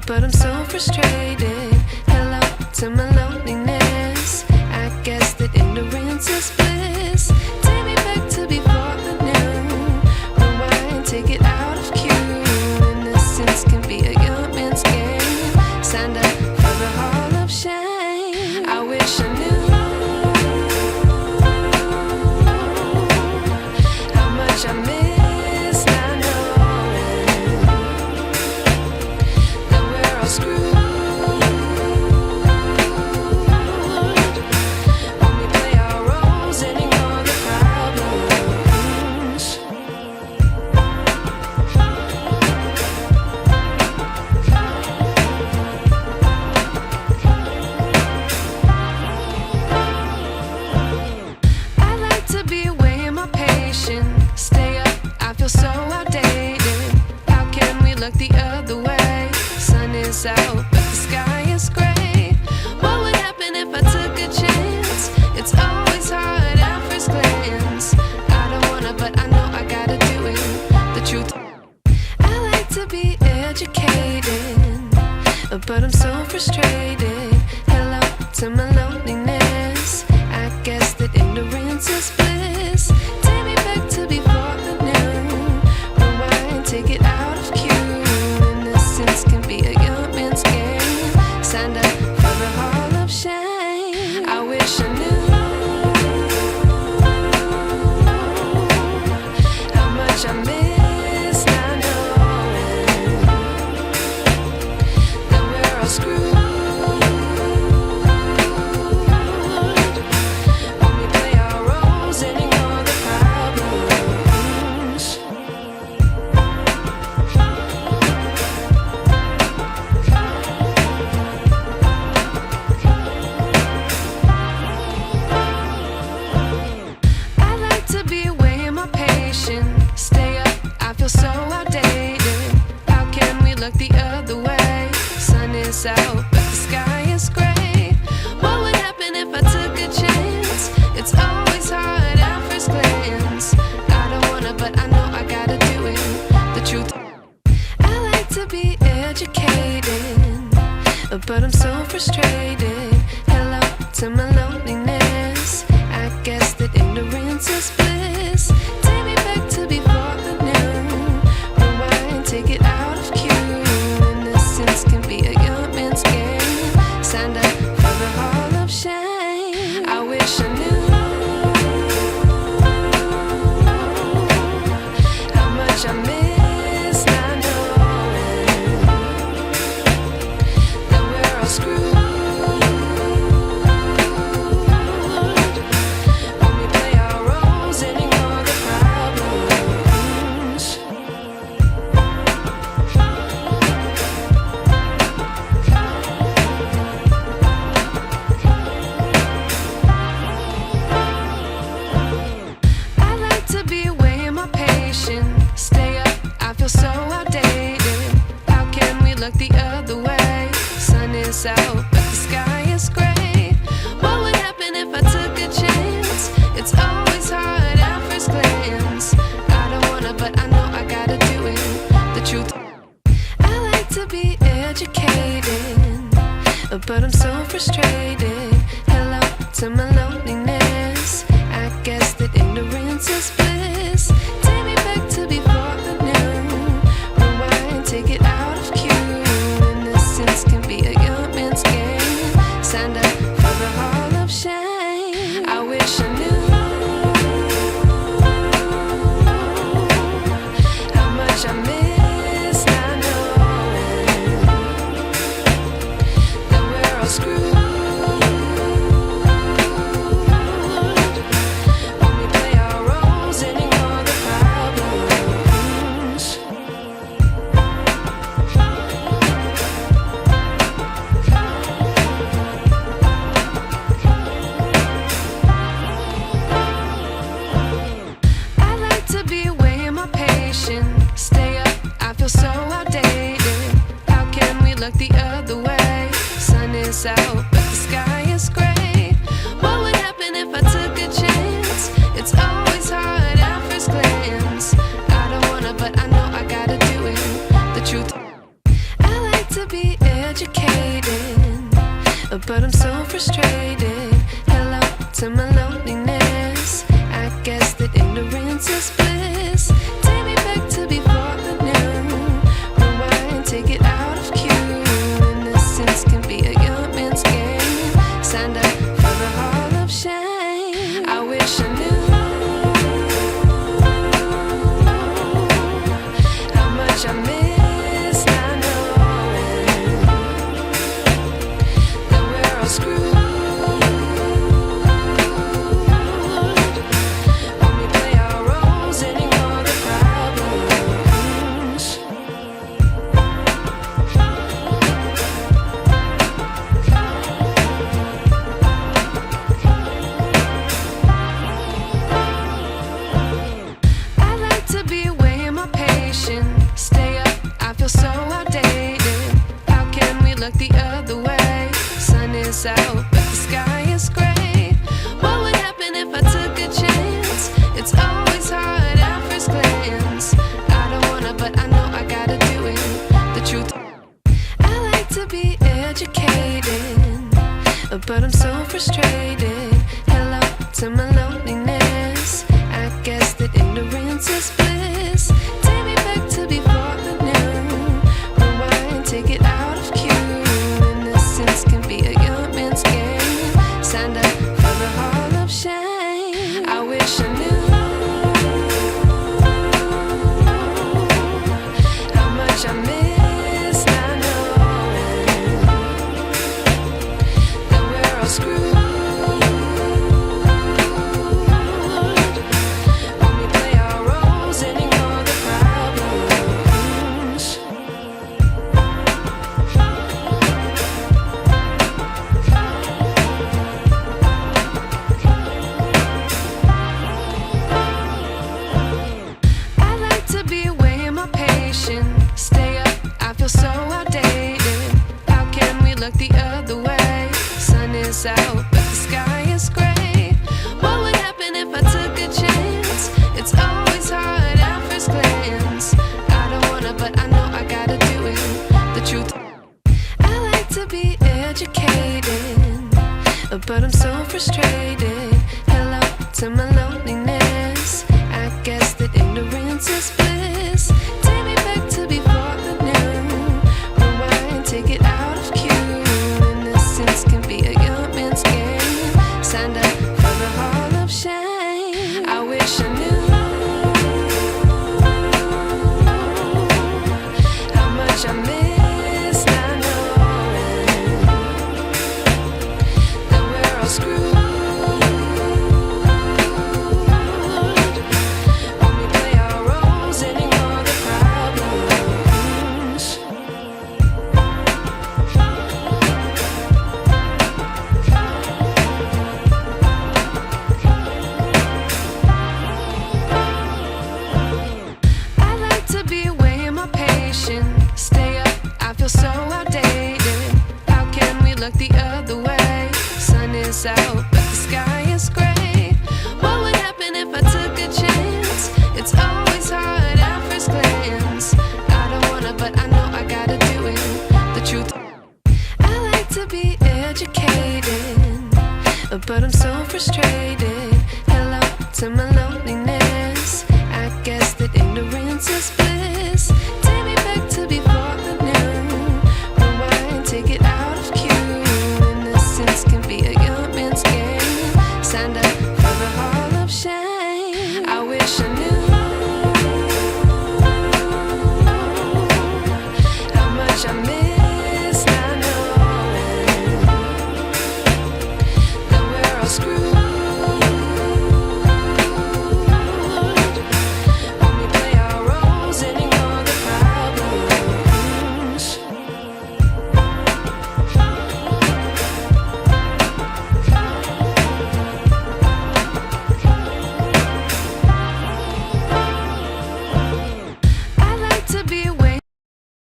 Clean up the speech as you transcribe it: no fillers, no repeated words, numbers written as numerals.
but I'm so frustrated. Hello to my loneliness. I guess that ignorance is bliss. Take me back to before the noon. Rewind, take it out of cue. Innocence can be a young man's game. Signed up for the hall of shame. I wish I knew how much I miss. Stay up, I feel so outdated. How can we look the other way? Sun is out, but the sky is gray. What would happen if I took a chance? It's always hard at first glance. I don't wanna, but I know I gotta do it. The truth, I like to be educated, but I'm so frustrated. Hello to my loneliness. I guess that ignorance is bliss. Take me back to before the noon. Rewind, take it out of cue. Innocence can be a young man's game. Signed up for the hall of shame. I wish I knew how much I miss not knowing that we're all screwed. Stay up, I feel so outdated. How can we look the other way? Sun is out, but the sky is gray. What would happen if I took a chance? It's always hard at first glance. I don't wanna, but I know I gotta do it. The truth, I like to be educated, but I'm so frustrated. Hello to my loneliness. I guess that ignorance is bliss. Take me back to before the noon. Rewind, take it out of cue. Innocence can be a young man's game. Signed up for the hall of shame. I wish I knew how much I miss not knowing that we're all screwed. Stay up, I feel so outdated. How can we look the other way? Sun is out, but the sky is gray. What would happen if I took a chance? It's always hard at first glance. I don't wanna, but I know I gotta do it. The truth, I like to be educated, but I'm so frustrated. Hello to my loneliness. I guess that ignorance is bliss. Take me back to before the noon. Rewind, take it out of cue. Innocence can be a young man's game. Signed up for the hall of shame. I wish I knew how much I miss not knowing that we're all screwed. ignorance is bliss. Take me back to before the noon. Rewind, take it out of cue. Innocence can be a young man's game. Signed up for the hall of shame. I wish I knew how much I miss not knowing that we're all screwed. Stay up, I feel so outdated. How can we look the other way? Sun is out, but the sky is gray. What would happen if I took a chance? It's always hard at first glance. I don't wanna, but I know I gotta do it. The truth, I like to be educated, but I'm so frustrated. Hello to my loneliness. I guess that ignorance is bliss. Take me back to before the noon. Rewind, take it out of cue. Innocence can be a young man's game. Signed up for the hall of shame. I wish I knew how much I miss not knowing that we're all screwed. Stay up, I feel so outdated. How can we look the other way? Sun is out, but the sky is gray. What would happen if I took a chance? It's always hard at first glance. I don't wanna, but I know I gotta do it. The truth, I like to be educated, but I'm so frustrated. Hello to my